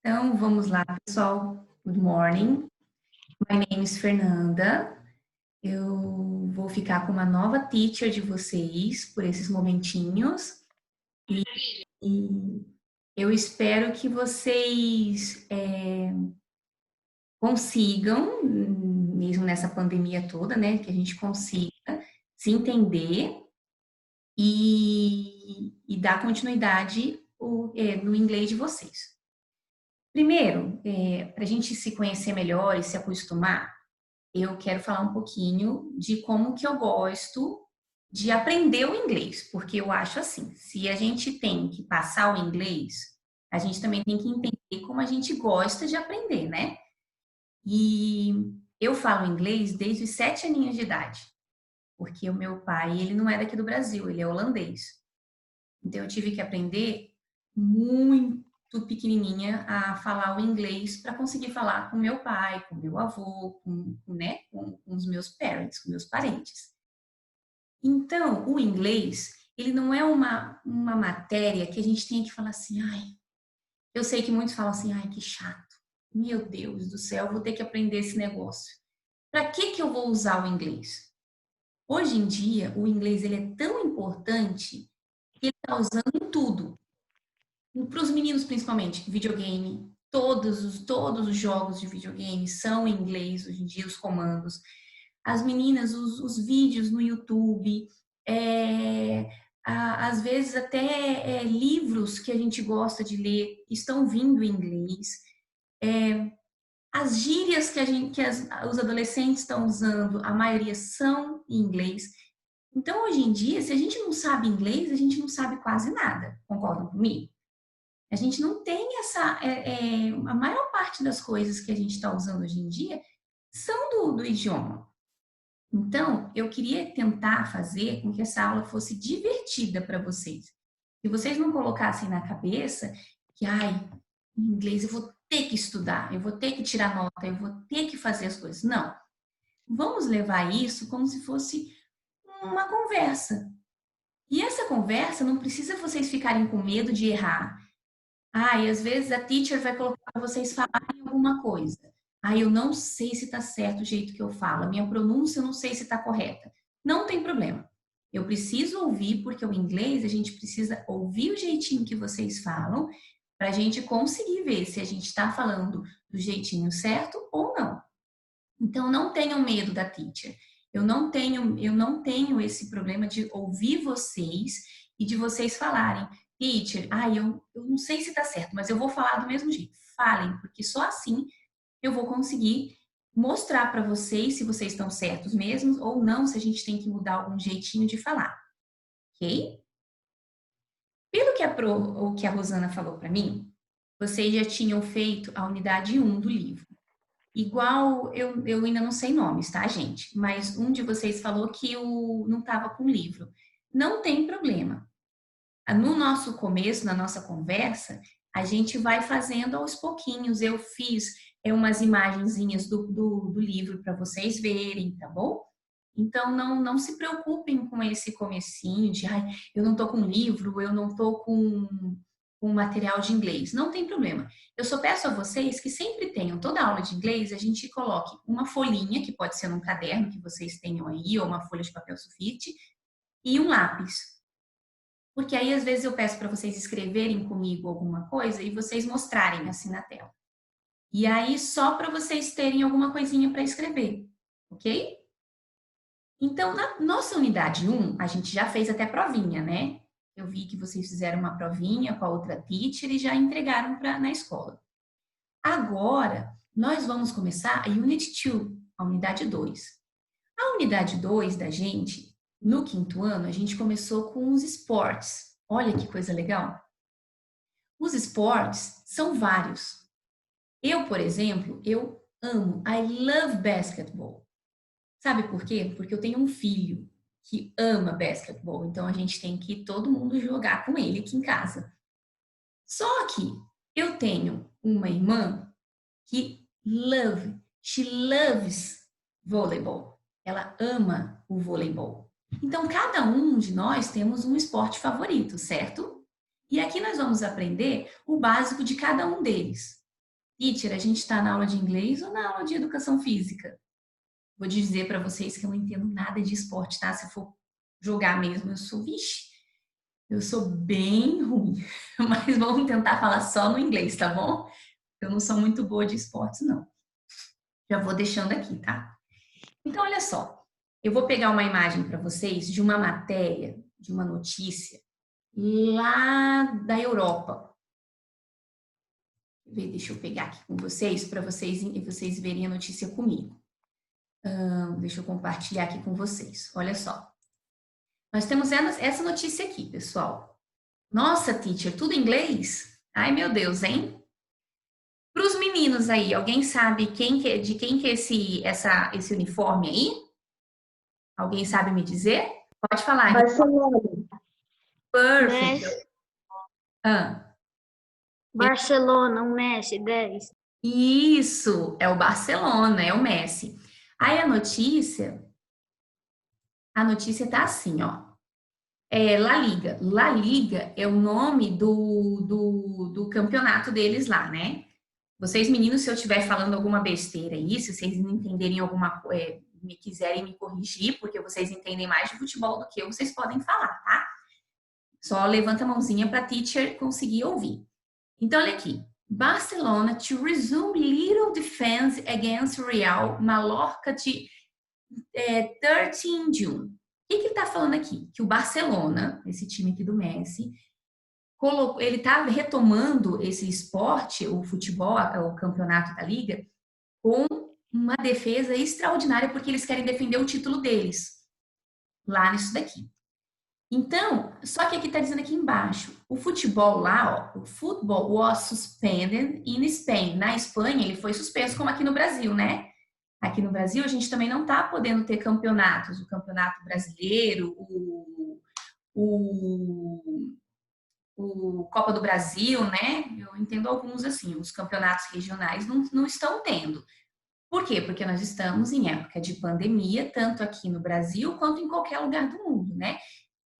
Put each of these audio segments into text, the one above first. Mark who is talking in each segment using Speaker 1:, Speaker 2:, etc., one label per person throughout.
Speaker 1: Então, vamos lá, pessoal. Good morning. My name is Fernanda. Eu vou ficar com uma nova teacher de vocês por esses momentinhos. E eu espero que vocês consigam, mesmo nessa pandemia toda, né, que a gente consiga se entender e dar continuidade no inglês de vocês. Primeiro, para a gente se conhecer melhor e se acostumar, eu quero falar um pouquinho de como que eu gosto de aprender o inglês, porque eu acho assim, se a gente tem que passar o inglês, a gente também tem que entender como a gente gosta de aprender, né? E eu falo inglês desde os 7 aninhos de idade, porque o meu pai, ele não é daqui do Brasil, ele é holandês. Então eu tive que aprender muito pequenininha a falar o inglês para conseguir falar com meu pai, com meu avô, né, com os meus parents, com meus parentes. Então, o inglês, ele não é uma matéria que a gente tem que falar assim, ai, eu sei que muitos falam assim, ai, que chato. Meu Deus do céu, vou ter que aprender esse negócio. Para que eu vou usar o inglês? Hoje em dia, o inglês ele é tão importante que ele está usando em tudo. Para os meninos, principalmente, videogame. Todos os jogos de videogame são em inglês hoje em dia, os comandos. As meninas, os vídeos no YouTube, às vezes até livros que a gente gosta de ler estão vindo em inglês. As gírias que os adolescentes estão usando, a maioria são em inglês. Então, hoje em dia, se a gente não sabe inglês, a gente não sabe quase nada. Concordam comigo? A gente não tem a maior parte das coisas que a gente está usando hoje em dia são do idioma. Então, eu queria tentar fazer com que essa aula fosse divertida para vocês. Se vocês não colocassem na cabeça que, ai, em inglês eu vou ter que estudar, eu vou ter que tirar nota, eu vou ter que fazer as coisas. Não. Vamos levar isso como se fosse uma conversa. E essa conversa não precisa vocês ficarem com medo de errar. Ah, e às vezes a teacher vai colocar para vocês falarem alguma coisa. Ah, eu não sei se está certo o jeito que eu falo, a minha pronúncia eu não sei se está correta. Não tem problema. Eu preciso ouvir, porque o inglês a gente precisa ouvir o jeitinho que vocês falam, para a gente conseguir ver se a gente está falando do jeitinho certo ou não. Então, não tenham medo da teacher. Eu não tenho esse problema de ouvir vocês e de vocês falarem, teacher, eu não sei se está certo, mas eu vou falar do mesmo jeito. Falem, porque só assim eu vou conseguir mostrar para vocês se vocês estão certos mesmo ou não, se a gente tem que mudar algum jeitinho de falar, ok? Pelo que o que a Rosana falou para mim, vocês já tinham feito a unidade 1 do livro. Igual, eu ainda não sei nomes, tá, gente? Mas um de vocês falou que não estava com o livro. Não tem problema. No nosso começo, na nossa conversa, a gente vai fazendo aos pouquinhos. Eu fiz umas imagenzinhas do livro para vocês verem, tá bom? Então, não se preocupem com esse comecinho de, ai, eu não tô com livro, eu não tô com material de inglês. Não tem problema. Eu só peço a vocês que sempre tenham, toda aula de inglês, a gente coloque uma folhinha, que pode ser num caderno que vocês tenham aí, ou uma folha de papel sulfite, e um lápis. Porque aí, às vezes, eu peço para vocês escreverem comigo alguma coisa e vocês mostrarem assim na tela. E aí, só para vocês terem alguma coisinha para escrever, ok? Então, na nossa unidade 1, a gente já fez até provinha, né? Eu vi que vocês fizeram uma provinha com a outra teacher e já entregaram na escola. Agora, nós vamos começar a Unit 2, a unidade 2. A unidade 2 da gente, no 5º ano, a gente começou com os esportes. Olha que coisa legal. Os esportes são vários. Eu, por exemplo, eu amo, I love basketball. Sabe por quê? Porque eu tenho um filho que ama basquetebol, então a gente tem que todo mundo jogar com ele aqui em casa. Só que eu tenho uma irmã que she loves voleibol. Ela ama o voleibol. Então cada um de nós temos um esporte favorito, certo? E aqui nós vamos aprender o básico de cada um deles. Teacher, a gente está na aula de inglês ou na aula de educação física? Vou dizer para vocês que eu não entendo nada de esporte, tá? Se for jogar mesmo, vixe, eu sou bem ruim. Mas vamos tentar falar só no inglês, tá bom? Eu não sou muito boa de esportes, não. Já vou deixando aqui, tá? Então, olha só. Eu vou pegar uma imagem para vocês de uma matéria, de uma notícia, lá da Europa. Deixa eu pegar aqui com vocês, para vocês verem a notícia comigo. Deixa eu compartilhar aqui com vocês. Olha só. Nós temos essa notícia aqui, pessoal. Nossa, teacher, tudo em inglês? Ai, meu Deus, hein? Para os meninos aí, alguém sabe de quem que é esse uniforme aí? Alguém sabe me dizer? Pode falar.
Speaker 2: Barcelona.
Speaker 1: Perfect.
Speaker 2: Messi.
Speaker 1: Ah,
Speaker 2: Barcelona, um Messi, 10.
Speaker 1: isso, é o Barcelona, é o Messi. Aí a notícia tá assim, ó. É La Liga. La Liga é o nome do campeonato deles lá, né? Vocês, meninos, se eu estiver falando alguma besteira aí, se vocês não entenderem alguma coisa, me quiserem me corrigir, porque vocês entendem mais de futebol do que eu, vocês podem falar, tá? Só levanta a mãozinha para a teacher conseguir ouvir. Então, olha aqui. Barcelona to resume little defense against Real Mallorca de 13 June. O que ele está falando aqui? Que o Barcelona, esse time aqui do Messi, ele está retomando esse esporte, o futebol, o campeonato da Liga, com uma defesa extraordinária, porque eles querem defender o título deles, lá nisso daqui. Então, só que aqui está dizendo aqui embaixo, o futebol lá, ó, o futebol was suspended in Spain. Na Espanha, ele foi suspenso, como aqui no Brasil, né? Aqui no Brasil, a gente também não está podendo ter campeonatos, o campeonato brasileiro, o Copa do Brasil, né? Eu entendo alguns assim, os campeonatos regionais não estão tendo. Por quê? Porque nós estamos em época de pandemia, tanto aqui no Brasil quanto em qualquer lugar do mundo, né?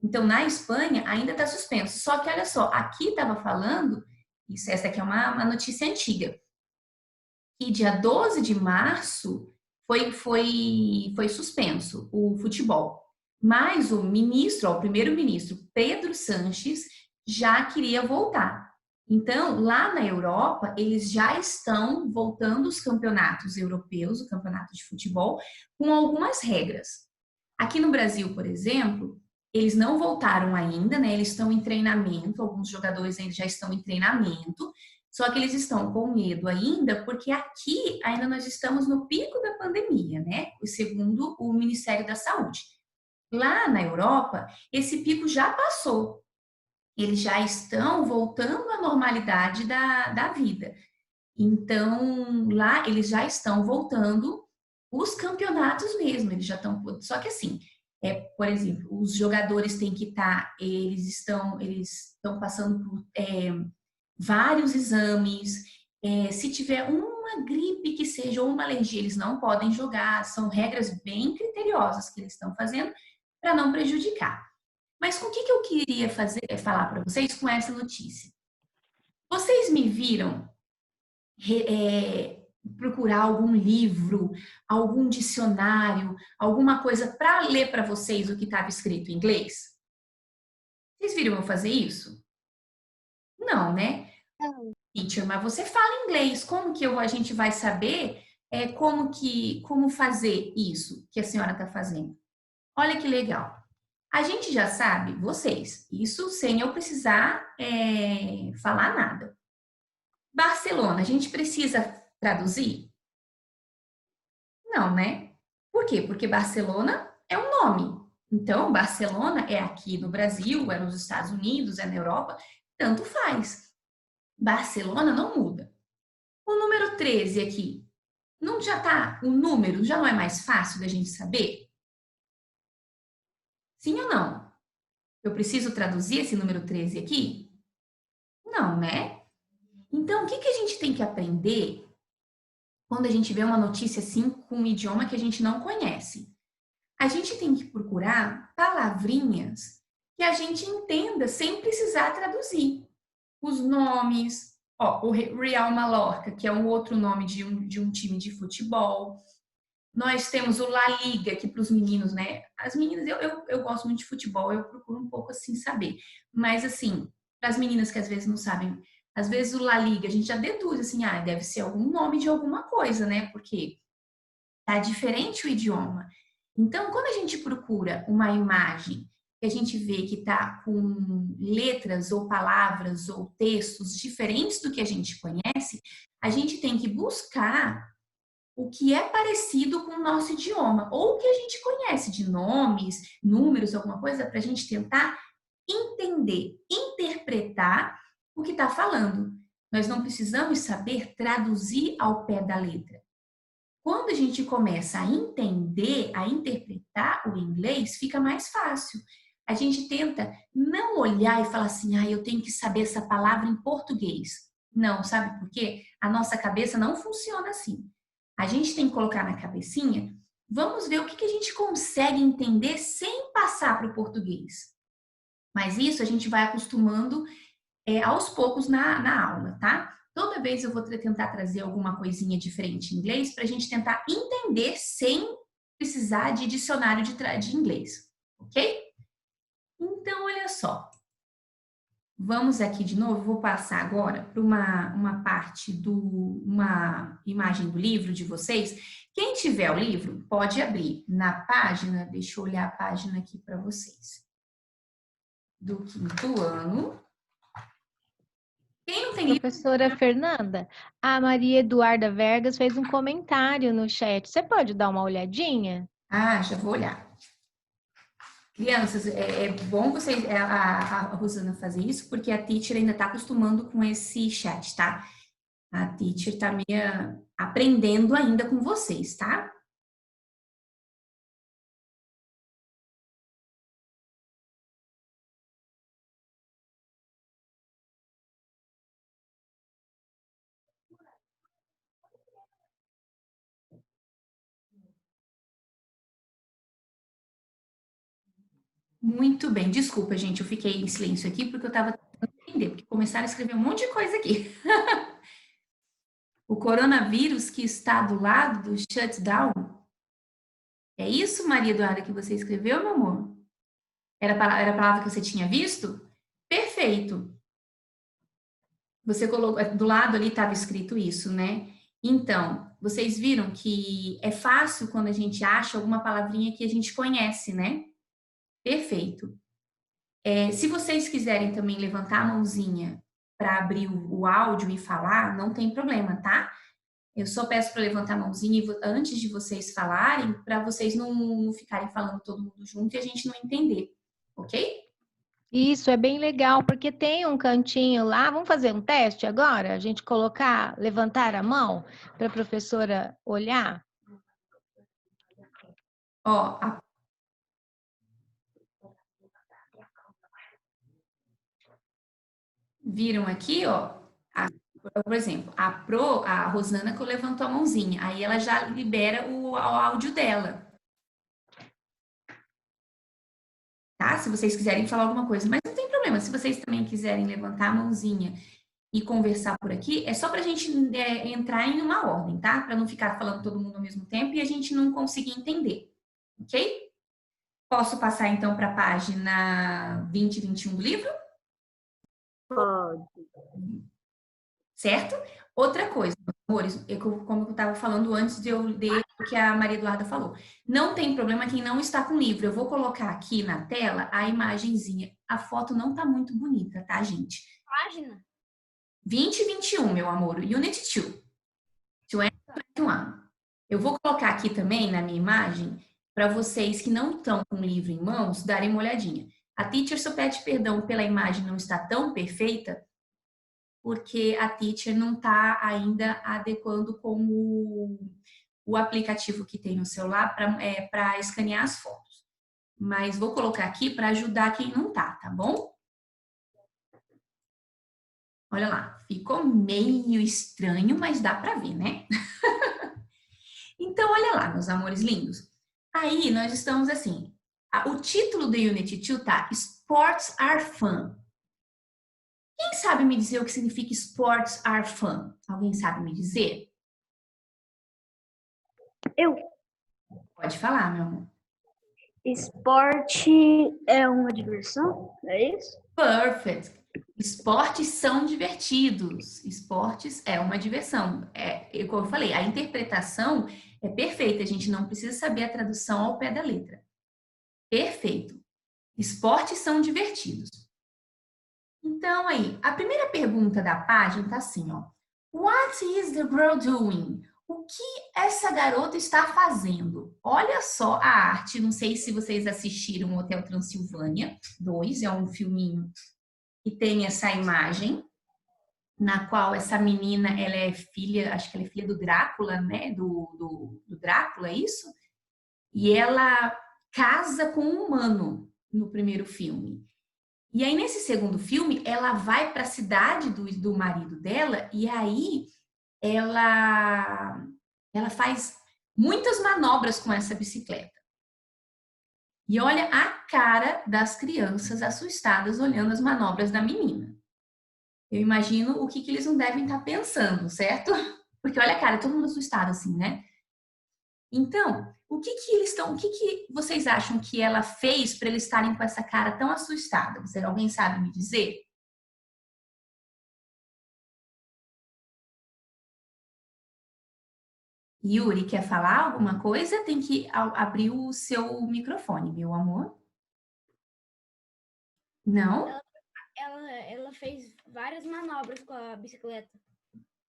Speaker 1: Então, na Espanha, ainda está suspenso. Só que, olha só, aqui estava falando, essa aqui é uma notícia antiga, que dia 12 de março foi suspenso o futebol. Mas o ministro, ó, o primeiro-ministro Pedro Sanches, já queria voltar. Então, lá na Europa, eles já estão voltando os campeonatos europeus, o campeonato de futebol, com algumas regras. Aqui no Brasil, por exemplo, eles não voltaram ainda, né? Eles estão em treinamento, alguns jogadores ainda já estão em treinamento, só que eles estão com medo ainda, porque aqui ainda nós estamos no pico da pandemia, né? Segundo o Ministério da Saúde. Lá na Europa, esse pico já passou. Eles já estão voltando à normalidade da vida. Então, lá eles já estão voltando os campeonatos mesmo, eles já estão. Só que assim, por exemplo, os jogadores têm que estar, eles estão passando por vários exames. Se tiver uma gripe que seja ou uma alergia, eles não podem jogar. São regras bem criteriosas que eles estão fazendo para não prejudicar. Mas com o que eu queria falar para vocês com essa notícia? Vocês me viram procurar algum livro, algum dicionário, alguma coisa para ler para vocês o que estava escrito em inglês? Vocês viram eu fazer isso? Não, né? Teacher, mas você fala inglês, como que a gente vai saber como fazer isso que a senhora está fazendo? Olha que legal. A gente já sabe, vocês, isso sem eu precisar falar nada. Barcelona, a gente precisa traduzir? Não, né? Por quê? Porque Barcelona é um nome. Então, Barcelona é aqui no Brasil, é nos Estados Unidos, é na Europa, tanto faz. Barcelona não muda. O número 13 aqui, não já tá, o número já não é mais fácil da gente saber? Sim ou não? Eu preciso traduzir esse número 13 aqui? Não, né? Então, o que a gente tem que aprender quando a gente vê uma notícia assim com um idioma que a gente não conhece? A gente tem que procurar palavrinhas que a gente entenda sem precisar traduzir. Os nomes, Ó, o Real Mallorca, que é um outro nome de um time de futebol. Nós temos o La Liga, que para os meninos, né? As meninas, eu gosto muito de futebol, eu procuro um pouco assim saber. Mas assim, para as meninas que às vezes não sabem, às vezes o La Liga, a gente já deduz assim, ah, deve ser algum nome de alguma coisa, né? Porque tá diferente o idioma. Então, quando a gente procura uma imagem que a gente vê que tá com letras ou palavras ou textos diferentes do que a gente conhece, a gente tem que buscar o que é parecido com o nosso idioma, ou o que a gente conhece de nomes, números, alguma coisa, para a gente tentar entender, interpretar o que está falando. Nós não precisamos saber traduzir ao pé da letra. Quando a gente começa a entender, a interpretar o inglês, fica mais fácil. A gente tenta não olhar e falar assim, ah, eu tenho que saber essa palavra em português. Não, sabe por quê? A nossa cabeça não funciona assim. A gente tem que colocar na cabecinha, vamos ver o que a gente consegue entender sem passar para o português. Mas isso a gente vai acostumando aos poucos na aula, tá? Toda vez eu vou tentar trazer alguma coisinha diferente em inglês para a gente tentar entender sem precisar de dicionário de inglês, ok? Então, olha só. Vamos aqui de novo, vou passar agora para uma parte uma imagem do livro de vocês. Quem tiver o livro, pode abrir na página, deixa eu olhar a página aqui para vocês. Do quinto ano. Quem não tem livro?
Speaker 3: Professora Fernanda, a Maria Eduarda Vergas fez um comentário no chat. Você pode dar uma olhadinha?
Speaker 1: Ah, já vou olhar. Crianças, é bom vocês, a Rosana fazer isso, porque a teacher ainda está acostumando com esse chat, tá? A teacher está meio aprendendo ainda com vocês, tá? Muito bem, desculpa, gente, eu fiquei em silêncio aqui porque eu estava tentando entender, porque começaram a escrever um monte de coisa aqui. O coronavírus que está do lado do shutdown. É isso, Maria Eduarda, que você escreveu, meu amor? Era a palavra que você tinha visto? Perfeito. Você colocou, do lado ali estava escrito isso, né? Então, vocês viram que é fácil quando a gente acha alguma palavrinha que a gente conhece, né? Perfeito. Se vocês quiserem também levantar a mãozinha para abrir o áudio e falar, não tem problema, tá? Eu só peço para levantar a mãozinha antes de vocês falarem, para vocês não ficarem falando todo mundo junto e a gente não entender, ok?
Speaker 3: Isso é bem legal, porque tem um cantinho lá. Vamos fazer um teste agora? A gente colocar, levantar a mão para a professora olhar?
Speaker 1: Ó, viram aqui, ó, por exemplo, a Rosana que levantou a mãozinha, aí ela já libera o áudio dela. Tá? Se vocês quiserem falar alguma coisa, mas não tem problema, se vocês também quiserem levantar a mãozinha e conversar por aqui, é só para a gente entrar em uma ordem, tá? Para não ficar falando todo mundo ao mesmo tempo e a gente não conseguir entender, ok? Posso passar então para a página 20 e 21 do livro?
Speaker 2: Pode.
Speaker 1: Certo? Outra coisa, amores, como eu estava falando antes de eu ler o que a Maria Eduarda falou. Não tem problema quem não está com o livro. Eu vou colocar aqui na tela a imagenzinha. A foto não está muito bonita, tá, gente?
Speaker 2: Página?
Speaker 1: 20 e 21, meu amor. Unit 2. 21. Eu vou colocar aqui também na minha imagem para vocês que não estão com o livro em mãos darem uma olhadinha. A teacher só pede perdão pela imagem não estar tão perfeita, porque a teacher não está ainda adequando com o aplicativo que tem no celular para escanear as fotos. Mas vou colocar aqui para ajudar quem não tá bom? Olha lá, ficou meio estranho, mas dá para ver, né? Então, olha lá, meus amores lindos. Aí, nós estamos assim, o título do Unit 2 tá Sports are Fun. O Quem sabe me dizer o que significa sports are fun? Alguém sabe me dizer?
Speaker 2: Eu.
Speaker 1: Pode falar, meu amor.
Speaker 2: Esporte é uma diversão? É isso?
Speaker 1: Perfect. Esportes são divertidos. Esportes é uma diversão. Como eu falei, a interpretação é perfeita. A gente não precisa saber a tradução ao pé da letra. Perfeito. Esportes são divertidos. Então, aí, a primeira pergunta da página tá assim, ó. What is the girl doing? O que essa garota está fazendo? Olha só a arte. Não sei se vocês assistiram o Hotel Transilvânia 2, é um filminho que tem essa imagem na qual essa menina, ela é filha, acho que ela é filha do Drácula, né? Do Drácula, é isso? E ela casa com um humano no primeiro filme. E aí, nesse segundo filme, ela vai para a cidade do marido dela e aí ela faz muitas manobras com essa bicicleta. E olha a cara das crianças assustadas olhando as manobras da menina. Eu imagino o que eles não devem estar pensando, certo? Porque olha a cara, todo mundo assustado assim, né? Então, o que vocês acham que ela fez para eles estarem com essa cara tão assustada? Alguém sabe me dizer? Yuri, quer falar alguma coisa? Tem que abrir o seu microfone, meu amor. Não?
Speaker 2: Ela fez várias manobras com a bicicleta.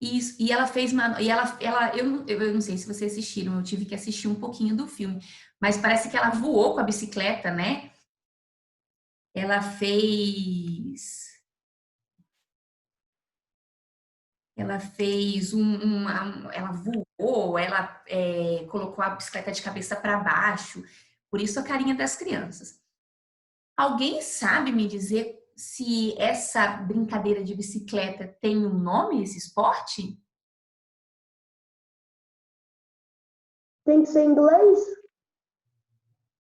Speaker 1: Isso, e ela fez eu não sei se vocês assistiram, eu tive que assistir um pouquinho do filme, mas parece que ela voou com a bicicleta, né? Ela fez ela fez ela voou, ela colocou a bicicleta de cabeça para baixo, por isso a carinha das crianças. Alguém sabe me dizer se essa brincadeira de bicicleta tem um nome, esse esporte?
Speaker 4: Tem que ser em inglês?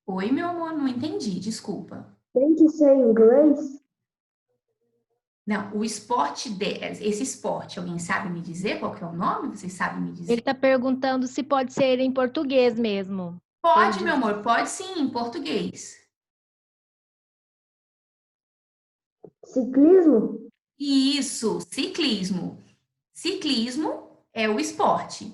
Speaker 1: Oi, meu amor, não entendi, desculpa.
Speaker 4: Tem que ser em inglês?
Speaker 1: Não, esse esporte, alguém sabe me dizer qual que é o nome? Vocês sabem me
Speaker 3: Ele
Speaker 1: dizer?
Speaker 3: está perguntando se pode ser em português mesmo.
Speaker 1: Pode,
Speaker 3: Ele
Speaker 1: meu
Speaker 3: diz-
Speaker 1: amor, pode sim, em português.
Speaker 4: Ciclismo?
Speaker 1: Isso, ciclismo. Ciclismo é o esporte.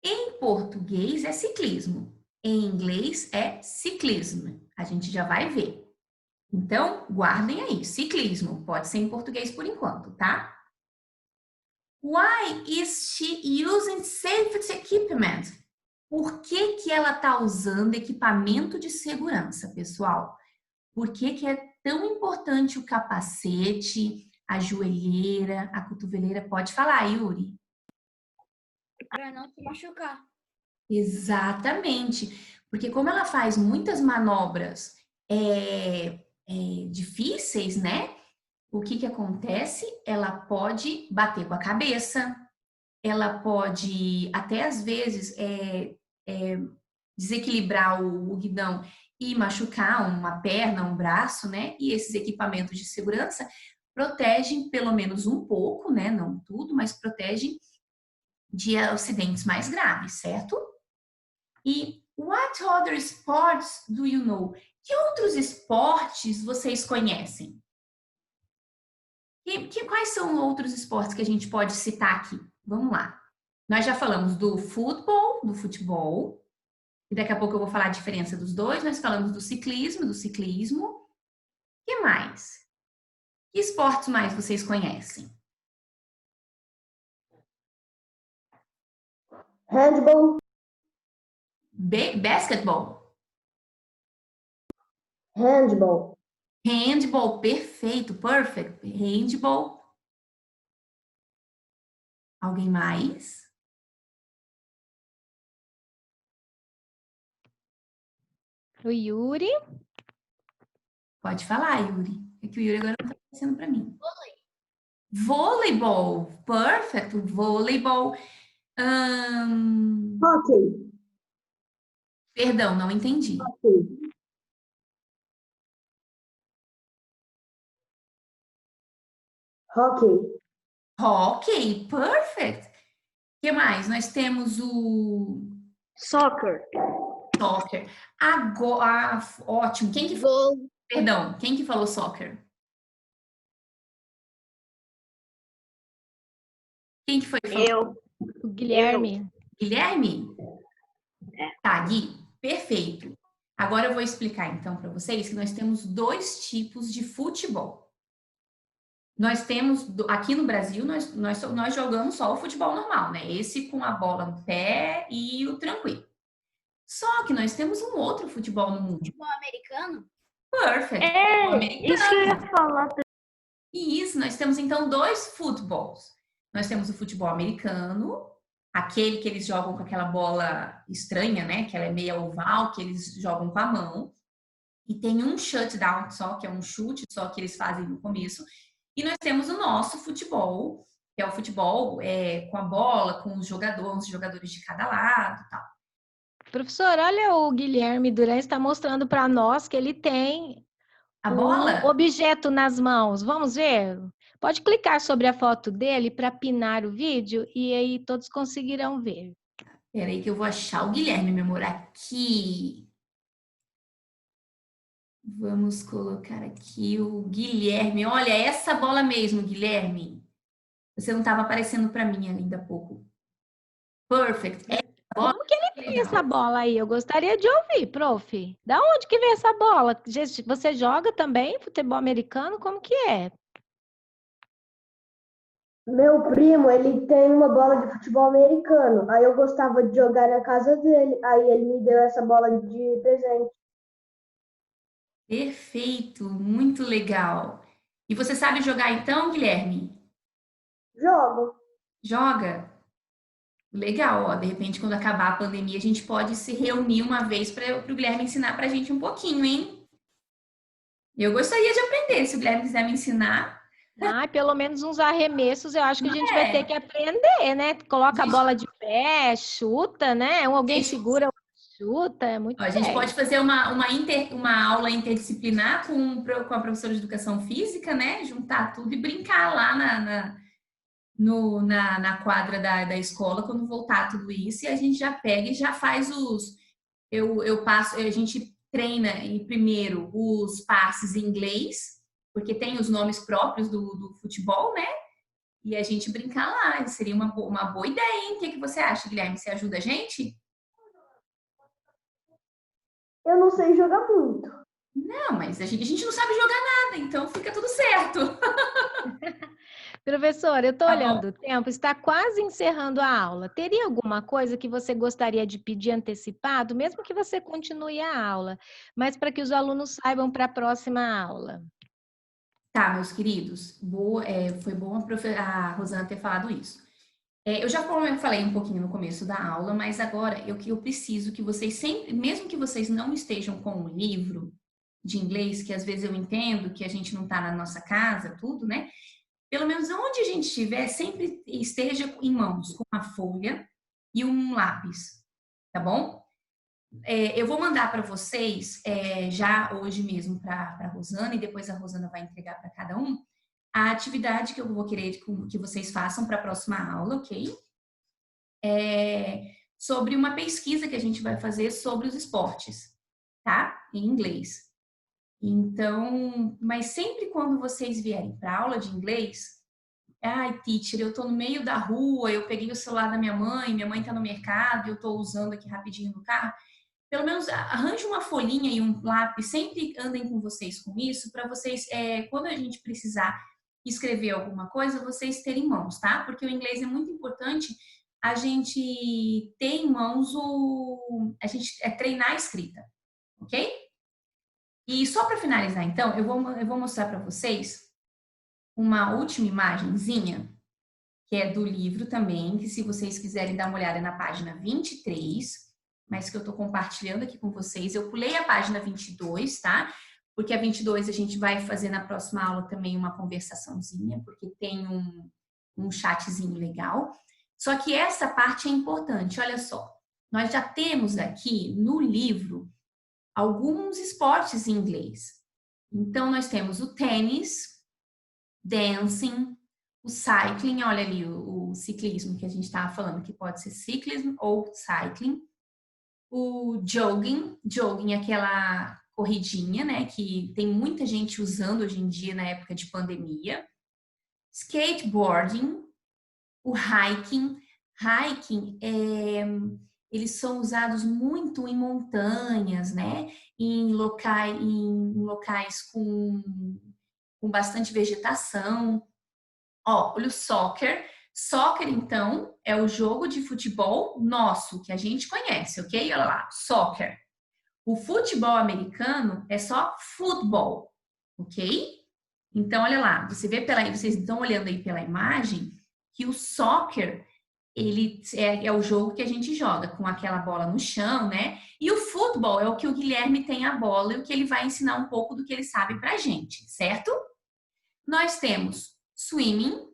Speaker 1: Em português é ciclismo. Em inglês é ciclismo. A gente já vai ver. Então, guardem aí, ciclismo. Pode ser em português por enquanto, tá? Why is she using safety equipment? Por que que ela está usando equipamento de segurança, pessoal? Por que que é tão importante o capacete, a joelheira, a cotoveleira? Pode falar, Yuri.
Speaker 2: Para não se machucar.
Speaker 1: Exatamente. Porque como ela faz muitas manobras difíceis, né? O que que acontece? Ela pode bater com a cabeça, ela pode até às vezes desequilibrar o guidão e machucar uma perna, um braço, né? E esses equipamentos de segurança protegem pelo menos um pouco, né? Não tudo, mas protegem de acidentes mais graves, certo? E what other sports do you know? Que outros esportes vocês conhecem? Quais são outros esportes que a gente pode citar aqui? Vamos lá. Nós já falamos do futebol, e daqui a pouco eu vou falar a diferença dos dois. Nós falamos do ciclismo. O que mais? Que esportes mais vocês conhecem?
Speaker 4: Handball?
Speaker 1: Basquetebol.
Speaker 4: Handball.
Speaker 1: Handball, perfeito, perfect. Handball. Alguém mais?
Speaker 3: O Yuri.
Speaker 1: Pode falar, Yuri. É que o Yuri agora não está aparecendo para mim. Voleibol, perfect, voleibol.
Speaker 4: Hockey.
Speaker 1: Perdão, não entendi.
Speaker 4: Hockey. Hockey.
Speaker 1: Hockey, perfect. O que mais? Nós temos o
Speaker 5: Soccer.
Speaker 1: soccer. Agora, ótimo. Quem que falou?
Speaker 2: Gol.
Speaker 1: Perdão, quem que falou soccer? Quem que foi que falou?
Speaker 5: Eu.
Speaker 3: O Guilherme.
Speaker 1: Guilherme?
Speaker 5: É.
Speaker 1: Tá, Gui, perfeito. Agora eu vou explicar então para vocês que nós temos dois tipos de futebol. Nós temos, aqui no Brasil, nós jogamos só o futebol normal, né? Esse com a bola no pé e o tranquilo. Só que nós temos um outro futebol no mundo.
Speaker 2: Futebol americano?
Speaker 1: Perfect. Futebol americano.
Speaker 5: Isso que eu ia falar.
Speaker 1: E isso, nós temos então dois futebols. Nós temos o futebol americano, aquele que eles jogam com aquela bola estranha, né? Que ela é meia oval, que eles jogam com a mão. E tem um shutdown só, que é um chute só que eles fazem no começo. E nós temos o nosso futebol, que é o futebol com a bola, com os jogadores de cada lado e tal.
Speaker 3: Professor, olha, o Guilherme Duran está mostrando para nós que ele tem
Speaker 1: A
Speaker 3: um
Speaker 1: bola?
Speaker 3: objeto nas mãos. Vamos ver? Pode clicar sobre a foto dele para pinar o vídeo e aí todos conseguirão ver.
Speaker 1: Peraí que eu vou achar o Guilherme, meu amor, aqui. Vamos colocar aqui o Guilherme. Olha, essa bola mesmo, Guilherme. Você não estava aparecendo para mim ainda há pouco. Perfect. Bola,
Speaker 3: Como que ele tem essa bola aí? Eu gostaria de ouvir, prof. Da onde que vem essa bola? Você joga também futebol americano? Como que é?
Speaker 4: Meu primo, ele tem uma bola de futebol americano. Aí eu gostava de jogar na casa dele. Aí ele me deu essa bola de presente.
Speaker 1: Perfeito, muito legal. E você sabe jogar então, Guilherme?
Speaker 4: Jogo.
Speaker 1: Joga? Legal, ó. De repente, quando acabar a pandemia, a gente pode se reunir uma vez para o Guilherme ensinar para a gente um pouquinho, hein? Eu gostaria de aprender. Se o Guilherme quiser me ensinar,
Speaker 3: Ah, pelo menos uns arremessos eu acho que a gente vai ter que aprender, né? Coloca a bola de pé, chuta, né? Alguém segura, chuta, é muito
Speaker 1: a gente
Speaker 3: bem.
Speaker 1: pode fazer uma aula interdisciplinar com a professora de educação física, né? Juntar tudo e brincar lá na quadra da escola quando voltar tudo isso. E a gente já pega e já faz a gente treina primeiro os passes em inglês, porque tem os nomes próprios do futebol, né? E a gente brincar lá. Seria uma boa ideia, hein? O que você acha, Guilherme? Você ajuda a gente?
Speaker 4: Eu não sei jogar muito.
Speaker 1: Não, mas a gente não sabe jogar nada, então fica tudo certo.
Speaker 3: Professor, eu estou
Speaker 1: Tá
Speaker 3: olhando o tempo, está quase encerrando a aula. Teria alguma coisa que você gostaria de pedir antecipado, mesmo que você continue a aula, mas para que os alunos saibam para a próxima aula?
Speaker 1: Tá, meus queridos, foi bom a Rosana ter falado isso. Eu já falei um pouquinho no começo da aula, mas agora eu preciso que vocês sempre, mesmo que vocês não estejam com um livro de inglês, que às vezes eu entendo que a gente não está na nossa casa, tudo, né? Pelo menos onde a gente estiver, sempre esteja em mãos com uma folha e um lápis, tá bom? Eu vou mandar para vocês já hoje mesmo para a Rosana, e depois a Rosana vai entregar para cada um a atividade que eu vou querer que vocês façam para a próxima aula, ok? Sobre uma pesquisa que a gente vai fazer sobre os esportes, tá? Em inglês. Então, mas sempre quando vocês vierem para aula de inglês, ai, teacher, eu tô no meio da rua, eu peguei o celular da minha mãe tá no mercado, eu tô usando aqui rapidinho no carro. Pelo menos arranje uma folhinha e um lápis, sempre andem com vocês com isso, para vocês, quando a gente precisar escrever alguma coisa, vocês terem em mãos, tá? Porque o inglês é muito importante a gente ter em mãos treinar a escrita, ok? E só para finalizar, então, eu vou mostrar para vocês uma última imagenzinha, que é do livro também, que se vocês quiserem dar uma olhada na página 23, mas que eu estou compartilhando aqui com vocês. Eu pulei a página 22, tá? Porque a 22 a gente vai fazer na próxima aula também uma conversaçãozinha, porque tem um chatzinho legal. Só que essa parte é importante, olha só. Nós já temos aqui no livro alguns esportes em inglês. Então, nós temos o tênis, dancing, O cycling, olha ali o ciclismo que a gente estava falando, que pode ser ciclismo ou cycling. O jogging, jogging é aquela corridinha, né, que tem muita gente usando hoje em dia na época de pandemia. Skateboarding, o hiking. Hiking, eles são usados muito em montanhas, né, em locais com bastante vegetação. Ó, olha o soccer. Soccer, então, é o jogo de futebol nosso, que a gente conhece, ok? Olha lá, soccer. O futebol americano é só futebol, ok? Então, olha lá, vocês estão olhando aí pela imagem que o soccer, ele é o jogo que a gente joga com aquela bola no chão, né? E o futebol é o que o Guilherme tem a bola e o que ele vai ensinar um pouco do que ele sabe pra gente, certo? Nós temos swimming,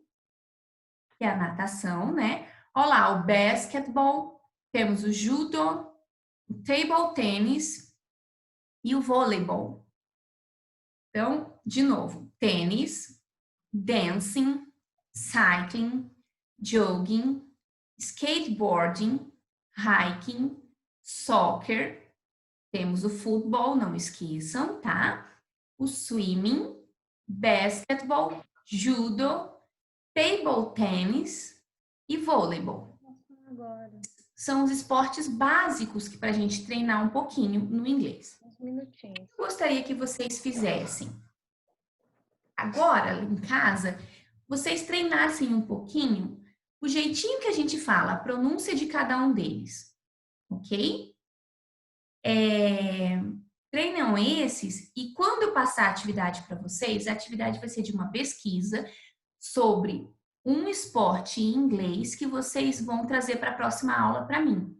Speaker 1: que é a natação, né? Olha lá, o basquetebol, temos o judo, o table tennis e o voleibol. Então, de novo, tênis, dancing, cycling, jogging, skateboarding, hiking, soccer, temos o futebol, não esqueçam, tá? O swimming, basketball, judo, table tennis e voleibol. São os esportes básicos que para a gente treinar um pouquinho no inglês.
Speaker 3: Uns minutinhos.
Speaker 1: Gostaria que vocês fizessem. Agora, em casa, vocês treinassem um pouquinho o jeitinho que a gente fala, a pronúncia de cada um deles, ok? Treinam esses e quando eu passar a atividade para vocês, a atividade vai ser de uma pesquisa sobre um esporte em inglês que vocês vão trazer para a próxima aula para mim.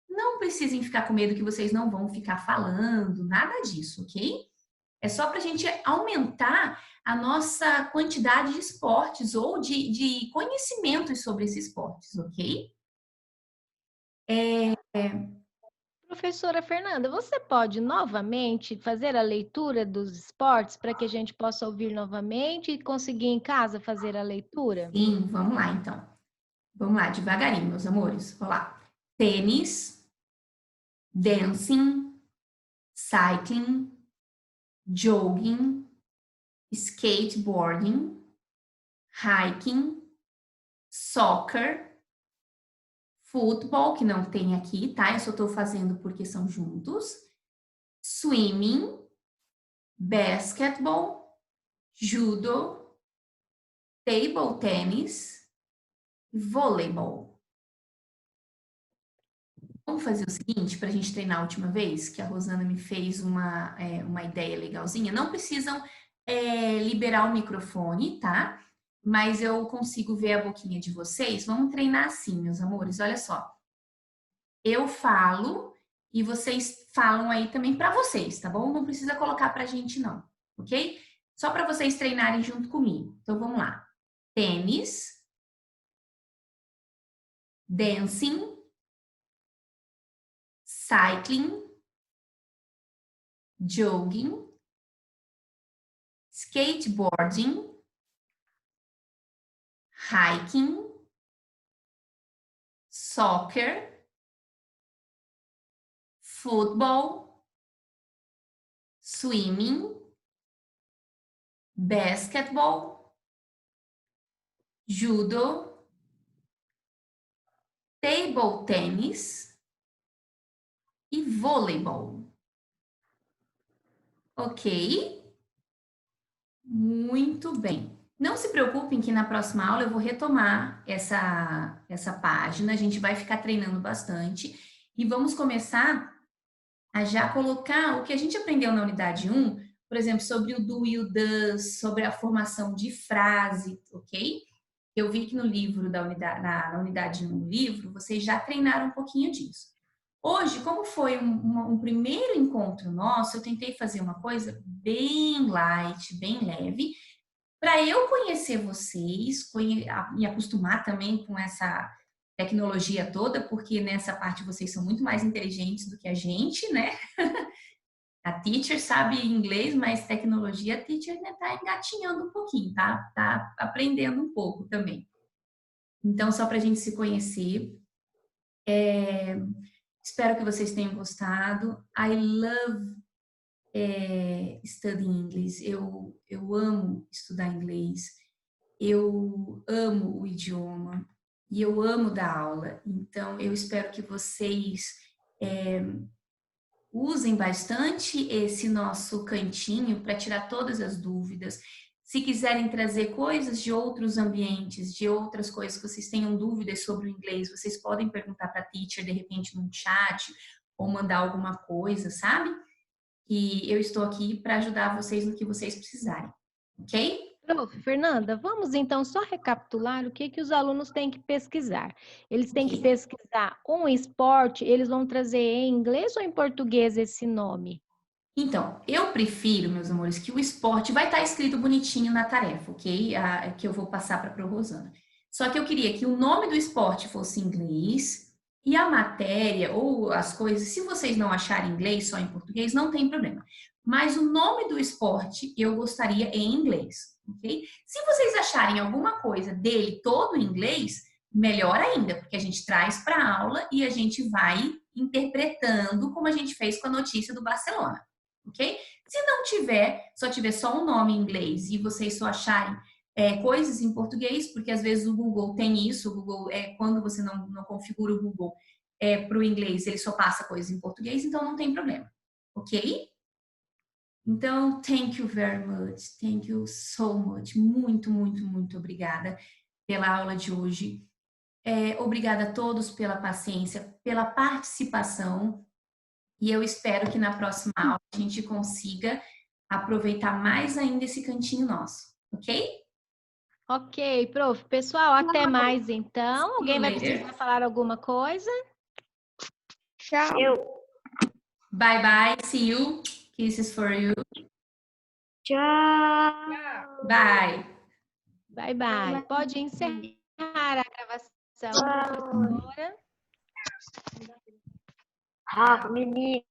Speaker 1: Não precisem ficar com medo que vocês não vão ficar falando, nada disso, ok? É só para a gente aumentar a nossa quantidade de esportes ou de conhecimentos sobre esses esportes, ok?
Speaker 3: Professora Fernanda, você pode novamente fazer a leitura dos esportes para que a gente possa ouvir novamente e conseguir em casa fazer a leitura?
Speaker 1: Sim, vamos lá então. Vamos lá, devagarinho, meus amores. Vamos lá. Tênis, dancing, cycling, jogging, skateboarding, hiking, soccer, futebol, que não tem aqui, tá? Eu só tô fazendo porque são juntos. Swimming, basketball, judo, table tennis, voleibol. Vamos fazer o seguinte, para a gente treinar a última vez, que a Rosana me fez uma ideia legalzinha. Não precisam liberar o microfone, tá? Mas eu consigo ver a boquinha de vocês. Vamos treinar assim, meus amores. Olha só. Eu falo e vocês falam aí também para vocês, tá bom? Não precisa colocar pra gente não, ok? Só para vocês treinarem junto comigo. Então vamos lá. Tênis, dancing, cycling, jogging, skateboarding, hiking, soccer, futebol, swimming, basketball, judo, table tennis e voleibol. Ok? Muito bem. Não se preocupem que na próxima aula eu vou retomar essa página, a gente vai ficar treinando bastante e vamos começar a já colocar o que a gente aprendeu na unidade 1, por exemplo, sobre o do e o does, sobre a formação de frase, ok? Eu vi que no livro na unidade 1 do livro, vocês já treinaram um pouquinho disso. Hoje, como foi um primeiro encontro nosso, eu tentei fazer uma coisa bem light, bem leve, para eu conhecer vocês, me acostumar também com essa tecnologia toda, porque nessa parte vocês são muito mais inteligentes do que a gente, né? A teacher sabe inglês, mas tecnologia a teacher ainda tá engatinhando um pouquinho, tá? Tá aprendendo um pouco também. Então, só para a gente se conhecer. Espero que vocês tenham gostado. I love studying English. Eu amo estudar inglês. Eu amo o idioma e eu amo dar aula. Então, eu espero que vocês usem bastante esse nosso cantinho para tirar todas as dúvidas. Se quiserem trazer coisas de outros ambientes, de outras coisas que vocês tenham dúvidas sobre o inglês, vocês podem perguntar para a teacher de repente num chat ou mandar alguma coisa, sabe? E eu estou aqui para ajudar vocês no que vocês precisarem, ok?
Speaker 3: Prof, Fernanda, vamos então só recapitular o que os alunos têm que pesquisar. Eles têm que
Speaker 1: Ok.
Speaker 3: pesquisar um esporte, eles vão trazer em inglês ou em português esse nome?
Speaker 1: Então, eu prefiro, meus amores, que o esporte vai estar escrito bonitinho na tarefa, ok? Que eu vou passar para a Rosana. Só que eu queria que o nome do esporte fosse em inglês e a matéria ou as coisas, se vocês não acharem inglês, só em português, não tem problema. Mas o nome do esporte eu gostaria em inglês, ok? Se vocês acharem alguma coisa dele todo em inglês, melhor ainda, porque a gente traz para a aula e a gente vai interpretando como a gente fez com a notícia do Barcelona. Ok? Se não tiver, só tiver só um nome em inglês e vocês só acharem coisas em português, porque às vezes o Google tem isso, o Google, quando você não configura o Google para o inglês, ele só passa coisas em português, então não tem problema. Ok? Então, thank you very much. Thank you so much. Muito, muito, muito obrigada pela aula de hoje. Obrigada a todos pela paciência, pela participação. E eu espero que na próxima aula a gente consiga aproveitar mais ainda esse cantinho nosso, ok?
Speaker 3: Ok, prof. Pessoal, até mais então.
Speaker 1: See you
Speaker 3: Alguém vai
Speaker 1: later.
Speaker 3: precisar falar alguma coisa?
Speaker 5: Tchau.
Speaker 1: Bye bye. See you. Kisses for you.
Speaker 5: Tchau.
Speaker 1: Bye.
Speaker 3: Bye, bye. Pode encerrar a gravação, professora.
Speaker 5: Rafa, menino.